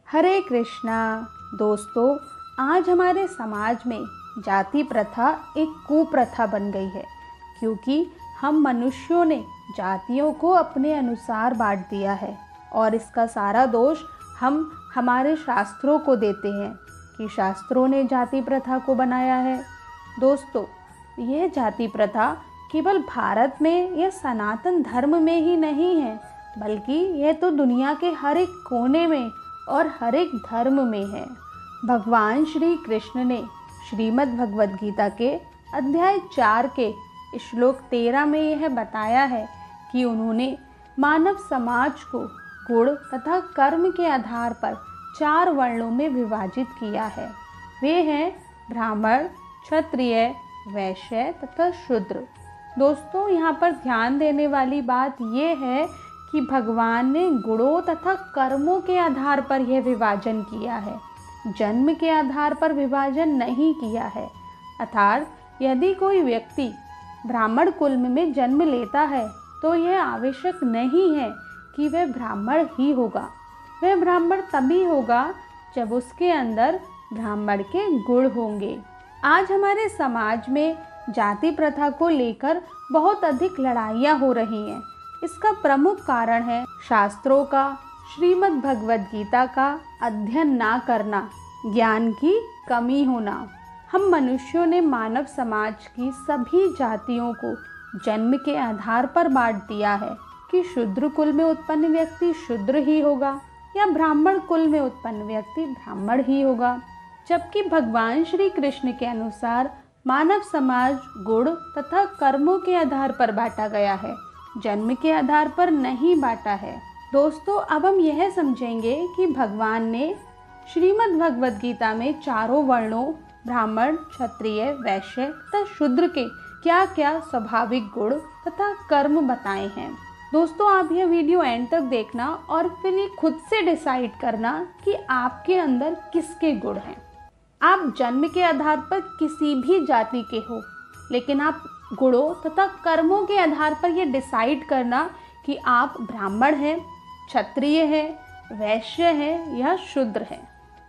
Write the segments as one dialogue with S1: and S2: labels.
S1: हरे कृष्णा। दोस्तों, आज हमारे समाज में जाति प्रथा एक कुप्रथा बन गई है, क्योंकि हम मनुष्यों ने जातियों को अपने अनुसार बांट दिया है और इसका सारा दोष हम हमारे शास्त्रों को देते हैं कि शास्त्रों ने जाति प्रथा को बनाया है। दोस्तों, यह जाति प्रथा केवल भारत में या सनातन धर्म में ही नहीं है, बल्कि यह तो दुनिया के हर एक कोने में और हर एक धर्म में है। भगवान श्री कृष्ण ने श्रीमद् भगवद गीता के अध्याय 4 के श्लोक 13 में यह बताया है कि उन्होंने मानव समाज को गुण तथा कर्म के आधार पर 4 वर्णों में विभाजित किया है। वे हैं ब्राह्मण, क्षत्रिय, वैश्य तथा शूद्र। दोस्तों, यहाँ पर ध्यान देने वाली बात यह है कि भगवान ने गुणों तथा कर्मों के आधार पर यह विभाजन किया है, जन्म के आधार पर विभाजन नहीं किया है। अर्थात यदि कोई व्यक्ति ब्राह्मण कुल में जन्म लेता है तो यह आवश्यक नहीं है कि वह ब्राह्मण ही होगा। वह ब्राह्मण तभी होगा जब उसके अंदर ब्राह्मण के गुण होंगे। आज हमारे समाज में जाति प्रथा को लेकर बहुत अधिक लड़ाइयाँ हो रही हैं। इसका प्रमुख कारण है शास्त्रों का, श्रीमद् भगवद गीता का अध्ययन ना करना, ज्ञान की कमी होना। हम मनुष्यों ने मानव समाज की सभी जातियों को जन्म के आधार पर बांट दिया है कि शूद्र कुल में उत्पन्न व्यक्ति शूद्र ही होगा या ब्राह्मण कुल में उत्पन्न व्यक्ति ब्राह्मण ही होगा, जबकि भगवान श्री कृष्ण के अनुसार मानव समाज गुण तथा कर्मों के आधार पर बांटा गया है, जन्म के आधार पर नहीं बांटा है। दोस्तों, अब हम यह समझेंगे कि भगवान ने श्रीमद् भगवद गीता में चारों वर्णों ब्राह्मण, क्षत्रिय, वैश्य तथा शूद्र के क्या क्या स्वाभाविक गुण तथा कर्म बताए हैं। दोस्तों, आप यह वीडियो एंड तक देखना और फिर ये खुद से डिसाइड करना कि आपके अंदर किसके गुण हैं। आप जन्म के आधार पर किसी भी जाति के हो, लेकिन आप गुणों तथा कर्मों के आधार पर यह डिसाइड करना कि आप ब्राह्मण हैं, क्षत्रिय हैं, वैश्य हैं या शूद्र हैं।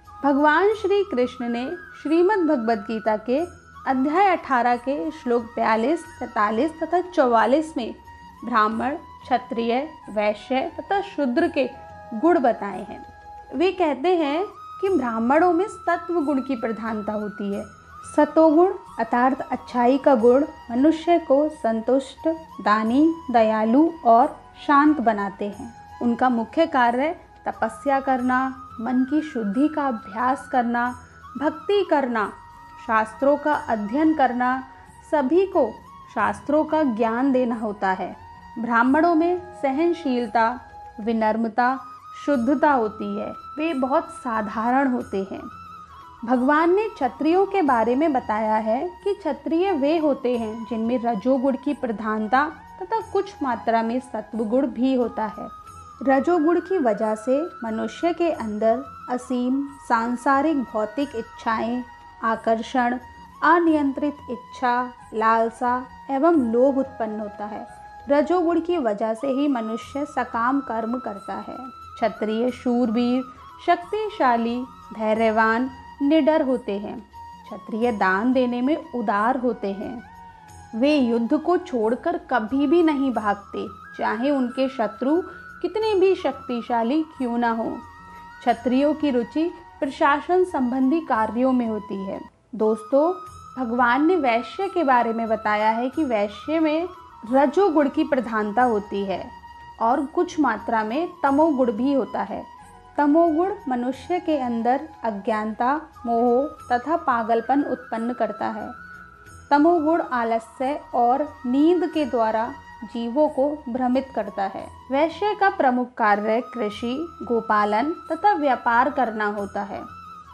S1: भगवान श्री कृष्ण ने श्रीमद् भगवद गीता के अध्याय 18 के श्लोक 42, 43 तथा 44 में ब्राह्मण, क्षत्रिय, वैश्य तथा शूद्र के गुण बताए हैं। वे कहते हैं कि ब्राह्मणों में सत्व गुण की प्रधानता होती है। सतोगुण अर्थात अच्छाई का गुण मनुष्य को संतुष्ट, दानी, दयालु और शांत बनाते हैं। उनका मुख्य कार्य तपस्या करना, मन की शुद्धि का अभ्यास करना, भक्ति करना, शास्त्रों का अध्ययन करना, सभी को शास्त्रों का ज्ञान देना होता है। ब्राह्मणों में सहनशीलता, विनम्रता, शुद्धता होती है। वे बहुत साधारण होते हैं। भगवान ने क्षत्रियों के बारे में बताया है कि क्षत्रिय वे होते हैं जिनमें रजोगुण की प्रधानता तथा कुछ मात्रा में सत्वगुण भी होता है। रजोगुण की वजह से मनुष्य के अंदर असीम सांसारिक भौतिक इच्छाएं, आकर्षण, अनियंत्रित इच्छा, लालसा एवं लोभ उत्पन्न होता है। रजोगुण की वजह से ही मनुष्य सकाम कर्म करता है। क्षत्रिय शूरवीर, शक्तिशाली, धैर्यवान, निडर होते हैं। क्षत्रिय दान देने में उदार होते हैं। वे युद्ध को छोड़कर कभी भी नहीं भागते, चाहे उनके शत्रु कितने भी शक्तिशाली क्यों ना हो। क्षत्रियों की रुचि प्रशासन संबंधी कार्यों में होती है। दोस्तों, भगवान ने वैश्य के बारे में बताया है कि वैश्य में रजोगुण की प्रधानता होती है और कुछ मात्रा में तमोगुण भी होता है। तमोगुण मनुष्य के अंदर अज्ञानता, मोह तथा पागलपन उत्पन्न करता है। तमोगुण आलस्य और नींद के द्वारा जीवों को भ्रमित करता है। वैश्य का प्रमुख कार्य कृषि, गोपालन तथा व्यापार करना होता है।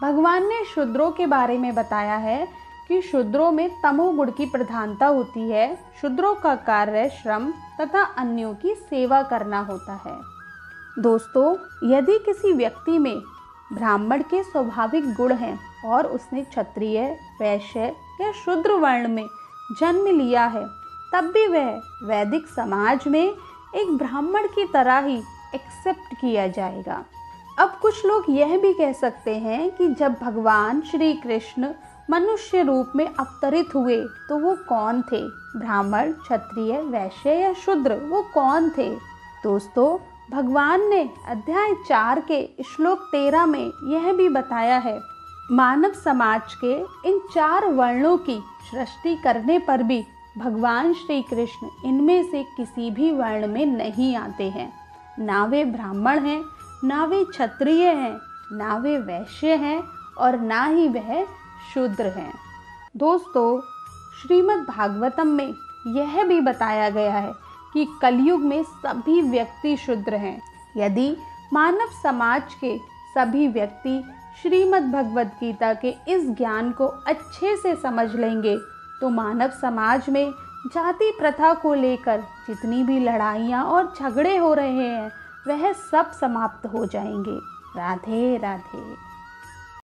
S1: भगवान ने शूद्रों के बारे में बताया है कि शूद्रों में तमोगुण की प्रधानता होती है। शूद्रों का कार्य श्रम तथा अन्यों की सेवा करना होता है। दोस्तों, यदि किसी व्यक्ति में ब्राह्मण के स्वाभाविक गुण हैं और उसने क्षत्रिय, वैश्य या शूद्र वर्ण में जन्म लिया है, तब भी वह वैदिक समाज में एक ब्राह्मण की तरह ही एक्सेप्ट किया जाएगा। अब कुछ लोग यह भी कह सकते हैं कि जब भगवान श्री कृष्ण मनुष्य रूप में अवतरित हुए तो वो कौन थे? ब्राह्मण, क्षत्रिय, वैश्य या शूद्र, वो कौन थे? दोस्तों, भगवान ने अध्याय 4 के श्लोक 13 में यह भी बताया है, मानव समाज के इन 4 वर्णों की सृष्टि करने पर भी भगवान श्री कृष्ण इनमें से किसी भी वर्ण में नहीं आते हैं। ना वे ब्राह्मण हैं, ना वे क्षत्रिय हैं, ना वे वैश्य हैं और ना ही वह शूद्र हैं। दोस्तों, श्रीमद् भागवतम में यह भी बताया गया है कि कलयुग में सभी व्यक्ति शूद्र हैं। यदि मानव समाज के सभी व्यक्ति श्रीमद् भगवद गीता के इस ज्ञान को अच्छे से समझ लेंगे तो मानव समाज में जाति प्रथा को लेकर जितनी भी लड़ाइयाँ और झगड़े हो रहे हैं वह सब समाप्त हो जाएंगे। राधे राधे।